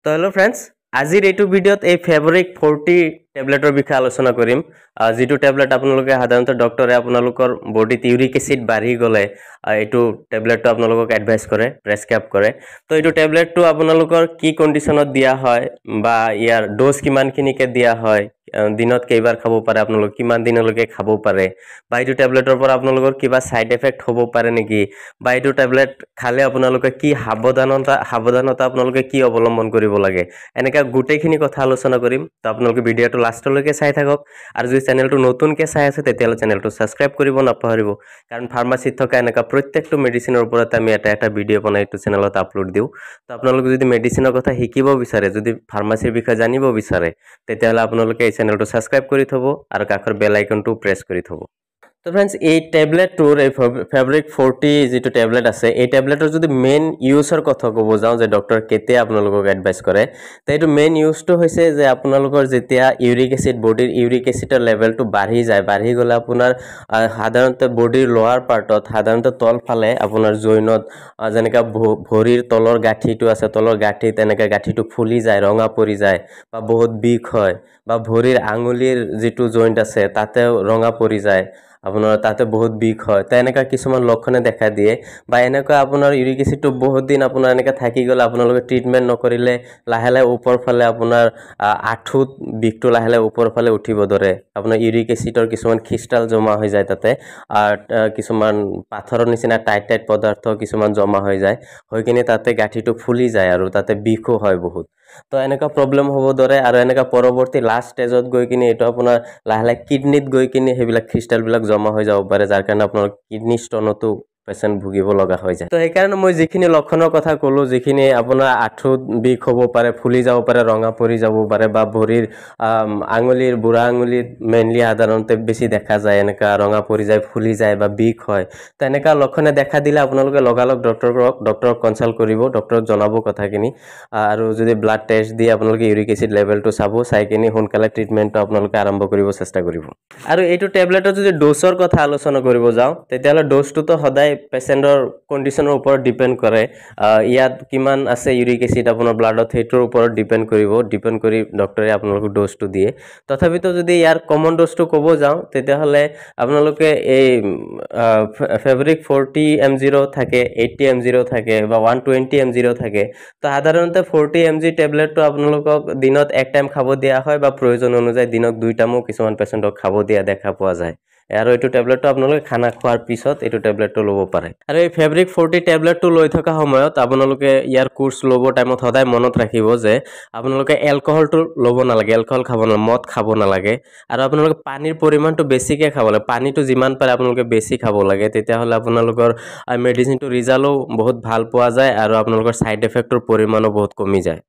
তো hello' friends, আজিৰ এইটো ভিডিঅ'ত এই ফেব্ৰিক 40 টেবলেটৰ বিষয়ে আলোচনা কৰিম। যিটো টেবলেট আপোনালোকে সাধাৰণতে ডক্টৰে আপোনালোকৰ বডিত ইউৰিক এচিড বাঢ়ি গ'লে এইটো টেবলেটটো আপোনালোকক এডভাইচ কৰে, প্ৰেছক্ৰাইব কৰে। তো এইটো টেবলেটটো আপোনালোকৰ কি কণ্ডিশ্যনত দিয়া হয় বা ইয়াৰ ড'জ কিমানখিনিকে দিয়া হয়, দিনত কেইবাৰ খাব পাৰে আপোনালোক, কিমান দিনলৈকে খাব পাৰে, বা এইটো টেবলেটৰ পৰা আপোনালোকৰ কিবা ছাইড এফেক্ট হ'ব পাৰে নেকি, বা এইটো টেবলেট খালে আপোনালোকে কি সাৱধানতা আপোনালোকে কি অৱলম্বন কৰিব লাগে, এনেকৈ গোটেইখিনি কথা আলোচনা কৰিম। তো আপোনালোকে ভিডিঅ'টো লাষ্টলৈকে চাই থাকক। আৰু যদি চেনেলটো নতুনকৈ চাই আছে তেতিয়াহ'লে চেনেলটো ছাবস্ক্ৰাইব কৰিব নাপাহৰিব, কাৰণ ফাৰ্মাচীত থকা এনেকুৱা প্ৰত্যেকটো মেডিচিনৰ ওপৰত আমি এটা ভিডিঅ' বনাই এইটো চেনেলত আপলোড দিওঁ। তো আপোনালোকে যদি মেডিচিনৰ কথা শিকিব বিচাৰে, যদি ফাৰ্মাচীৰ বিষয়ে জানিব বিচাৰে, তেতিয়াহ'লে আপোনালোকে এই চেনেলটো ছাবস্ক্ৰাইব কৰি থ'ব আৰু কাষৰ বেল আইকনটো প্ৰেছ কৰি থ'ব। তো ফ্ৰেণ্ডছ, এই টেবলেটটোৰ এই ফেব্ৰিক 40 যিটো টেবলেট আছে, এই টেবলেটৰ যদি মেইন ইউজৰ কথা ক'ব যাওঁ, যে ডক্টৰ কেতিয়া আপোনালোকক এডভাইচ কৰে, তো এইটো মেইন ইউজটো হৈছে যে আপোনালোকৰ যেতিয়া বডিৰ ইউৰিক এচিডৰ লেভেলটো বাঢ়ি গ'লে আপোনাৰ সাধাৰণতে বডিৰ লোৱাৰ পাৰ্টত, সাধাৰণতে তলফালে আপোনাৰ জইনত, যেনেকৈ ভৰিৰ তলৰ গাঁঠিটো আছে, তলৰ গাঁঠিত এনেকৈ গাঁঠিটো ফুলি যায়, ৰঙা পৰি যায়, বা বহুত বিষ হয়, বা ভৰিৰ আঙুলিৰ যিটো জইণ্ট আছে তাতেও ৰঙা পৰি যায়, আপোনাৰ তাতে বহুত বিষ হয়। তো এনেকুৱা কিছুমান লক্ষণে দেখা দিয়ে, বা এনেকুৱা আপোনাৰ ইউৰিক এচিডটো বহুত দিন আপোনাৰ এনেকৈ থাকি গ'লে, আপোনালোকে ট্ৰিটমেণ্ট নকৰিলে লাহে লাহে ওপৰ ফালে আপোনাৰ আঁঠুত বিষটো লাহে লাহে ওপৰ ফালে উঠিব ধৰে। আপোনাৰ ইউৰিক এচিডৰ কিছুমান ক্ৰিষ্টেল জমা হৈ যায় তাতে, কিছুমান পাথৰৰ নিচিনা টাইট পদাৰ্থ কিছুমান জমা হৈ যায়, হৈ কিনে তাতে গাঁঠিটো ফুলি যায় আৰু তাতে বিষো হয় বহুত। তো এনেকুৱা প্ৰব্লেম হ'ব ধৰে, আৰু এনেকুৱা পৰৱৰ্তী লাষ্ট ষ্টেজত গৈ কিনে এইটো আপোনাৰ লাহে লাহে কিডনিত গৈ কিনে সেইবিলাক ক্ৰিষ্টেলবিলাক জমা হৈ যাব পাৰে, যাৰ কাৰণে আপোনাৰ কিডনি ষ্টনতো পেচেণ্ট ভুগিব লগা হৈ যায়। তো সেইকাৰণে মই যিখিনি লক্ষণৰ কথা ক'লোঁ, যিখিনি আপোনাৰ আঁঠুত বিষ হ'ব পাৰে, ফুলি যাব পাৰে, ৰঙা পৰি যাব পাৰে, বা ভৰিৰ বুঢ়া আঙুলিত মেইনলি সাধাৰণতে বেছি দেখা যায়, এনেকুৱা ৰঙা পৰি যায়, ফুলি যায়, বা বিষ হয়। তো এনেকুৱা লক্ষণে দেখা দিলে আপোনালোকে লগালগ ডক্টৰক কনচাল্ট কৰিব, ডক্টৰক জনাব কথাখিনি, আৰু যদি ব্লাড টেষ্ট দি আপোনালোকে ইউৰিক এচিড লেভেলটো চাই কিনে সোনকালে ট্ৰিটমেণ্টটো আপোনালোকে আৰম্ভ কৰিব চেষ্টা কৰিব। আৰু এইটো টেবলেটৰ যদি ড'জৰ কথা আলোচনা কৰিব যাওঁ, তেতিয়াহ'লে ড'জটোতো সদায় পেচেণ্টৰ কণ্ডিশ্যনৰ ওপৰত ডিপেণ্ড কৰে। ইয়াত কিমান আছে ইউৰিক এচিড আপোনাৰ ব্লাডত, সেইটোৰ ওপৰত ডিপেণ্ড কৰি ডক্টৰে আপোনালোকক ড'জটো দিয়ে। তথাপিতো যদি ইয়াৰ কমন ড'জটো ক'ব যাওঁ, তেতিয়াহ'লে আপোনালোকে এই ফেব্ৰিক 40 mg থাকে, 80 mg থাকে, বা 120 mg থাকে। তো সাধাৰণতে 40 mg টেবলেটটো আপোনালোকক দিনত এক টাইম খাব দিয়া হয়, বা প্ৰয়োজন অনুযায়ী দিনত 2 টাইমো কিছুমান পেচেণ্টক খাব দিয়া দেখা পোৱা যায়। আৰু এইটো টেবলেটটো আপোনালোকে খানা খোৱাৰ পিছত এইটো টেবলেটটো ল'ব পাৰে। আৰু এই ফেব্ৰিক 40 টেবলেটটো লৈ থকা সময়ত আপোনালোকে ইয়াৰ কোৰ্চ ল'ব টাইমত সদায় মনত ৰাখিব যে আপোনালোকে এলকহলটো ল'ব নালাগে, এলকহল খাব নালাগে, মদ খাব নালাগে, আৰু আপোনালোকে পানীৰ পৰিমাণটো বেছিকৈ খাব লাগে। পানীটো যিমান পাৰে আপোনালোকে বেছি খাব লাগে, তেতিয়াহ'লে আপোনালোকৰ মেডিচিনটো ৰিজাল্টো বহুত ভাল পোৱা যায়, আৰু আপোনালোকৰ ছাইড এফেক্টৰ পৰিমাণো বহুত কমি যায়।